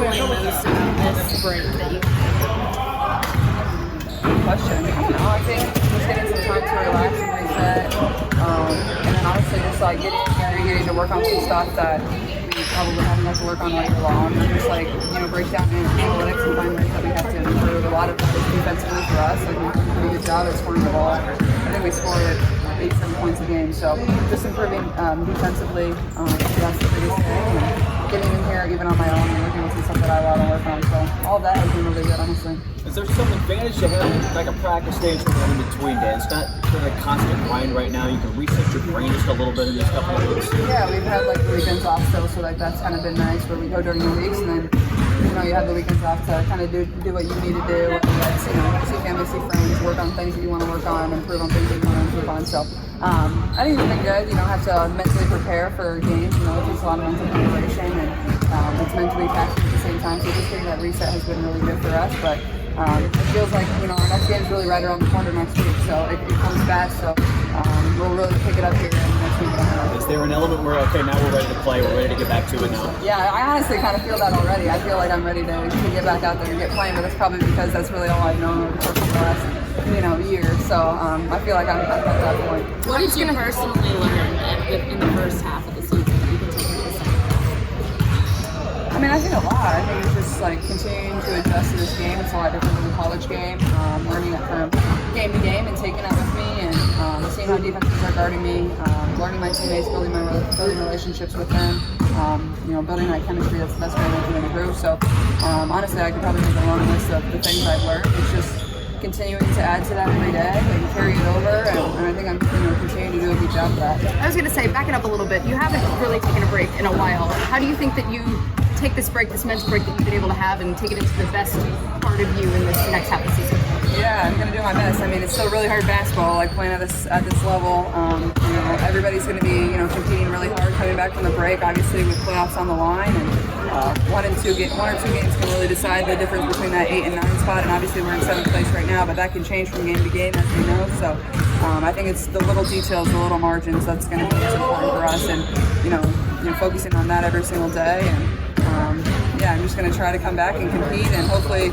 enjoying most about this break that you Good question. I don't know. I think just getting some time to relax and reset. And then honestly just like getting in here and getting to work on some stuff that we probably haven't had to work on all year long. And just like, break down analytics and find ways that we have to improve. A lot of that is defensively for us. Like we've done a pretty good job at scoring the ball. I think we scored at 8-7 points a game. So just improving defensively, that's the biggest thing. And getting in here even on my own and working with some stuff that I want to work on. So all of that has been really good, honestly. Is there some advantage to having like a practice day and something in between days? It's not really a constant grind right now. You can reset your brain just a little bit in these couple of weeks. Yeah, we've had like the weekends off still, so like that's kind of been nice where we go during the weeks and then you have the weekends off to kind of do what you need to do. Whether that's see family, see friends, work on things that you want to work on, improve on things that you want to improve on. So I think it's been good. You don't have to mentally prepare for games. It takes a lot of mental preparation and it's mentally taxing at the same time. So just getting that reset has been really good for us. But it feels like our next game is really right around the corner next week, so it comes fast. So we'll really pick it up here next week. Is there an element where now we're ready to play, we're ready to get back to it now? Yeah, I honestly kind of feel that already. I feel like I'm ready to get back out there and get playing, but that's probably because that's really all I've known over the course of the last year. So I feel like I'm kind of at that point. What did you personally learn in the first half of the season that you can take into the second half? I think a lot. I think it's just like continuing to adjust to this game. It's a lot different than the college game. Learning it from game to game and taking that with me and seeing how defenses are guarding me, learning my teammates, building relationships with them, building that chemistry. That's the best way to make it in the group. So honestly, I could probably make a long list of the things I've learned. It's just continuing to add to that every day and carry it over, and I think I'm continuing to do a good job of that. I was going to say, back it up a little bit. You haven't really taken a break in a while. How do you think that you take this break, this mental break that you've been able to have, and take it into the best part of you in this next half of the season? Yeah, I'm gonna do my best. It's still really hard basketball, like playing at this level. Everybody's gonna be competing really hard coming back from the break. Obviously, with playoffs on the line, and one or two games can really decide the difference between that 8 and 9 spot. And obviously, we're in 7th place right now, but that can change from game to game, as we know. So I think it's the little details, the little margins that's gonna be most important for us, and focusing on that every single day. And I'm just going to try to come back and compete and hopefully,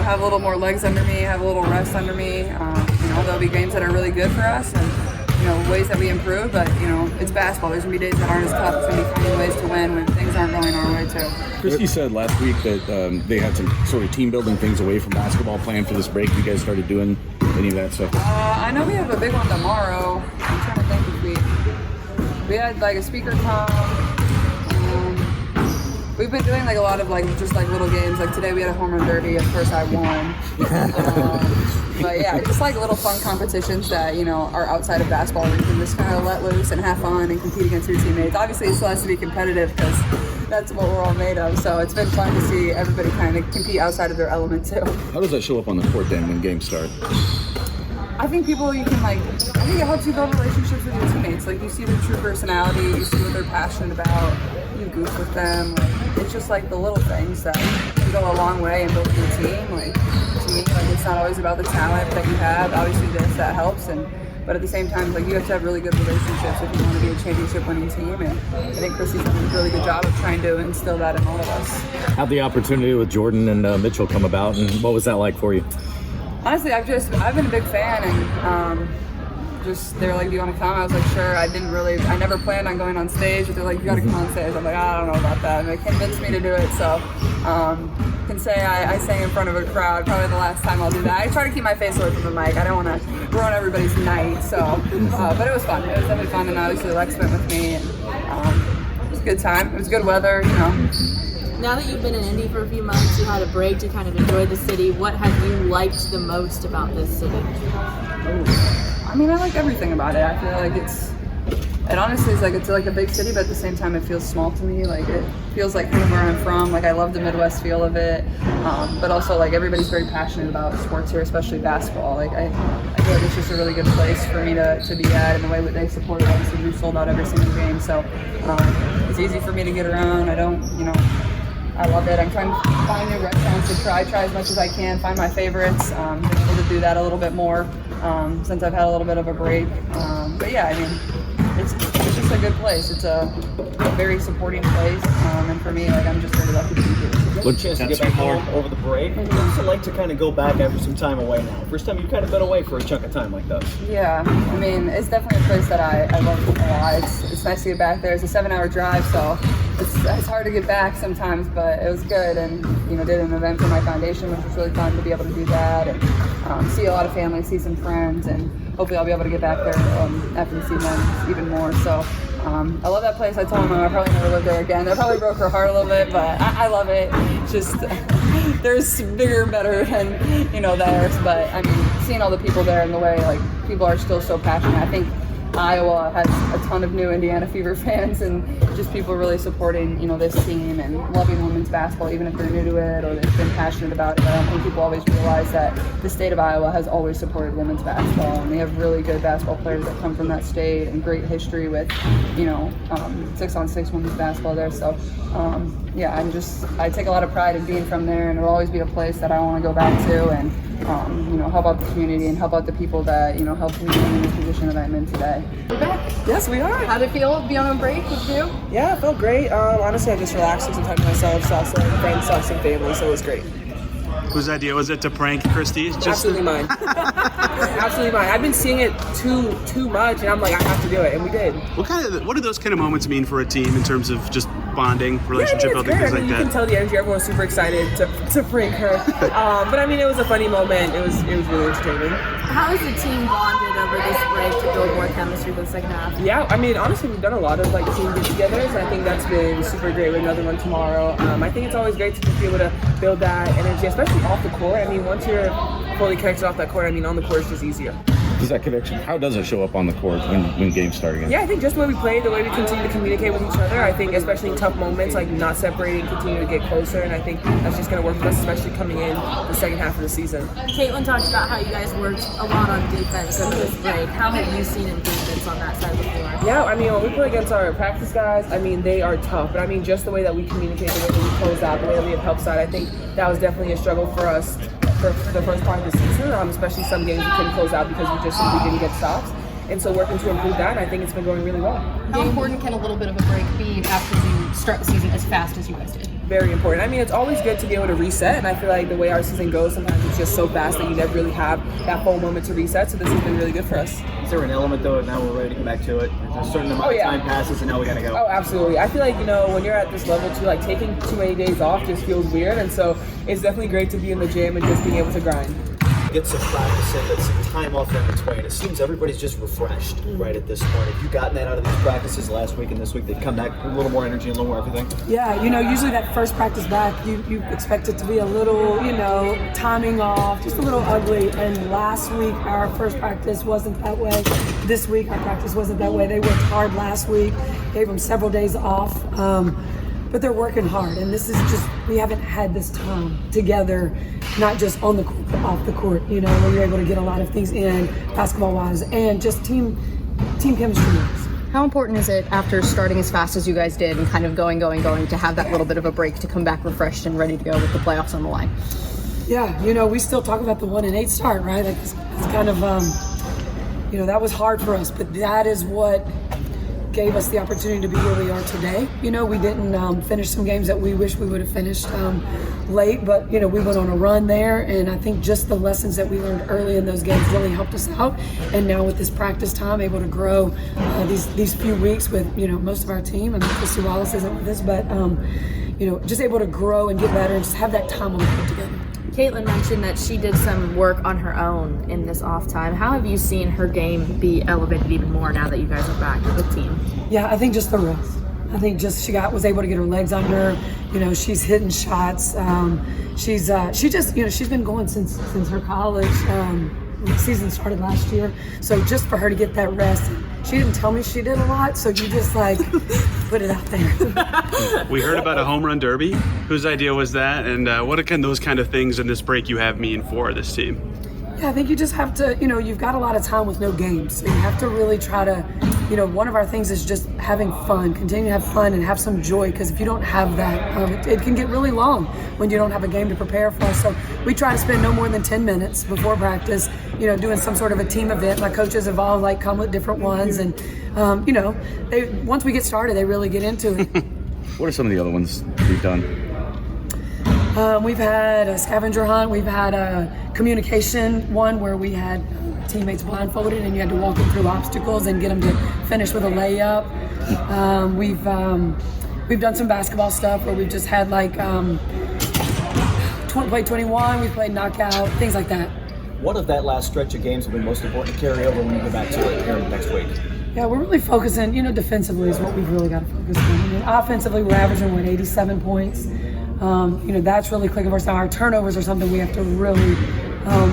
have a little more legs under me, have a little rest under me. There'll be games that are really good for us and, ways that we improve, but, it's basketball. There's going to be days that aren't as tough. It's going to be finding ways to win when things aren't going our way, too. Christie said last week that they had some sort of team-building things away from basketball planned for this break. You guys started doing any of that stuff? I know we have a big one tomorrow. I'm trying to think if we had, like, a speaker come. We've been doing like a lot of just little games. Like today we had a home run derby. Of course I won. But yeah, just like little fun competitions that are outside of basketball where you can just kind of let loose and have fun and compete against your teammates. Obviously it still has to be competitive because that's what we're all made of. So it's been fun to see everybody kind of compete outside of their element too. How does that show up on the court then when games start? I think I think it helps you build relationships with your teammates. Like you see their true personality, you see what they're passionate about, you goof with them. It's just like the little things that can go a long way in building a team. Like to me, it's not always about the talent that you have. Obviously that helps, but at the same time, you have to have really good relationships if you want to be a championship-winning team. And I think Christie's done a really good job of trying to instill that in all of us. How'd the opportunity with Jordan and Mitchell come about, and what was that like for you? Honestly, I've been a big fan, and they were like, do you want to come? I was like, sure. I never planned on going on stage, but they're like, you got to come on stage. I'm like, I don't know about that. And they convinced me to do it, so can say I sang in front of a crowd. Probably the last time I'll do that. I try to keep my face away from the mic. I don't want to ruin everybody's night, so. But it was fun. It was definitely fun, and obviously Lex went with me, and it was a good time. It was good weather, Now that you've been in Indy for a few months, you had a break to kind of enjoy the city. What have you liked the most about this city? I like everything about it. I feel like it honestly is it's like a big city, but at the same time it feels small to me. It feels like kind of where I'm from. I love the Midwest feel of it, but also everybody's very passionate about sports here, especially basketball. I feel like it's just a really good place for me to be at, and the way that they support it. Obviously we've sold out every single game, so it's easy for me to get around. I love it. I'm trying to find new restaurants to try as much as I can, find my favorites. Been able to do that a little bit more since I've had a little bit of a break. But yeah, it's just a good place. It's a very supporting place, and for me, like I'm just very lucky to be here. Good chance to get back home over the break. What's it like to kind of go back after some time away now? First time you've kind of been away for a chunk of time like this. Yeah, I mean, it's definitely a place that I love a lot. It's nice to get back there. It's a 7-hour drive, so it's hard to get back sometimes, but it was good. And did an event for my foundation, which was really fun to be able to do that and see a lot of family, see some friends, and hopefully I'll be able to get back there after the season even more. So I love that place. I told my mom I probably never live there again. That probably broke her heart a little bit, but I love it. Just there's bigger and better than theirs. But I mean, seeing all the people there and the way like people are still so passionate. I think Iowa has a ton of new Indiana Fever fans and just people really supporting, this team and loving women's basketball, even if they're new to it or they've been passionate about it. I don't think people always realize that the state of Iowa has always supported women's basketball, and they have really good basketball players that come from that state and great history with, 6-on-6 women's basketball there. So, I take a lot of pride in being from there, and it'll always be a place that I want to go back to and, help out the community and help out the people that, helped me in the position that I'm in today. We're back. Yes, we are. How'd it feel to be on a break with you? Yeah, it felt great. Honestly, I just relaxed, took some time to myself, saw some friends, saw some family, so it was great. Whose idea was it to prank Christie? Absolutely mine. Absolutely mine. I've been seeing it too much, and I'm like, I have to do it, and we did. What do those kind of moments mean for a team in terms of just bonding, relationship building, things like you that? You can tell the energy. Everyone was super excited to prank her. But I mean, it was a funny moment. It was really entertaining. How has the team bonded over this break to build more chemistry for the second half? Yeah, I mean, honestly, we've done a lot of team get-togethers, and I think that's been super great. With another one tomorrow. I think it's always great to just be able to build that energy, especially off the court. I mean, once you're fully connected off that court, on the court it's just easier. Does that connection, how does it show up on the court when games start again? Yeah, I think just the way we play, the way we continue to communicate with each other, I think especially in tough moments, not separating, continue to get closer, and I think that's just going to work for us, especially coming in the second half of the season. Caitlin talked about how you guys worked a lot on defense over this break. How have you seen improvements on that side of the floor? Yeah, when we play against our practice guys, they are tough, but just the way that we communicate, the way that we close out, the way that we have help side, I think that was definitely a struggle for us for the first part of the season, especially some games we couldn't close out because we just simply didn't get stops. And so working to improve that, and I think it's been going really well. How important can a little bit of a break be after you start the season as fast as you guys did? Very important. It's always good to be able to reset, and I feel like the way our season goes, sometimes it's just so fast that you never really have that full moment to reset, so this has been really good for us. Is there an element, though, now we're ready to come back to it? There's a certain amount of time passes, and now we got to go. Oh, absolutely. I feel like, when you're at this level, too, taking too many days off just feels weird, and so it's definitely great to be in the gym and just being able to grind. Get some practice in, get some time off in between. It seems everybody's just refreshed right at this point. Have you gotten that out of these practices last week and this week? They've come back with a little more energy and a little more everything? Yeah, usually that first practice back, you expect it to be a little, timing off, just a little ugly. And last week, our first practice wasn't that way. This week, our practice wasn't that way. They worked hard last week, gave them several days off. But they're working hard, and this is just, we haven't had this time together, not just on the court, but off the court, where you're able to get a lot of things in, basketball-wise, and just team chemistry-wise. How important is it after starting as fast as you guys did and kind of going to have that little bit of a break to come back refreshed and ready to go with the playoffs on the line? Yeah, we still talk about the 1-8 start, right? It's kind of, that was hard for us, but that is what gave us the opportunity to be where we are today. We didn't finish some games that we wish we would have finished late, but we went on a run there, and I think just the lessons that we learned early in those games really helped us out. And now with this practice time, able to grow these few weeks with most of our team. Christie Wallace isn't with us, but just able to grow and get better and just have that time on the court together. Caitlin mentioned that she did some work on her own in this off time. How have you seen her game be elevated even more now that you guys are back with the team? Yeah, I think just the rest. I think just was able to get her legs under. She's hitting shots. She's been going since her college. The season started last year, so just for her to get that rest. She didn't tell me she did a lot, so you just put it out there. We heard about a home run derby. Whose idea was that, and what can those kind of things in this break you have mean for this team? Yeah, I think you just have to, you've got a lot of time with no games. So you have to really try to, one of our things is just having fun, continue to have fun and have some joy. Because if you don't have that, it can get really long when you don't have a game to prepare for. So we try to spend no more than 10 minutes before practice, doing some sort of a team event. My coaches have all come with different ones. And, once we get started, they really get into it. What are some of the other ones you've done? We've had a scavenger hunt. We've had a communication one where we had teammates blindfolded and you had to walk them through obstacles and get them to finish with a layup. We've done some basketball stuff where we've just had played 21. We played knockout, things like that. What of that last stretch of games have been most important to carry over when you go back to it here next week? Yeah, we're really focusing. Defensively is what we've really got to focus on. Offensively, we're averaging 87 points. That's really clicking for us now. Our turnovers are something we have to really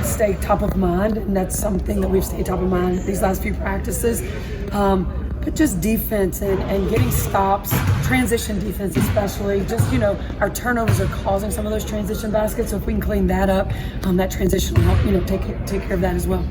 stay top of mind, and that's something that we've stayed top of mind these last few practices. But just defense and getting stops, transition defense especially. Just, our turnovers are causing some of those transition baskets. So if we can clean that up, that transition will help, take care of that as well.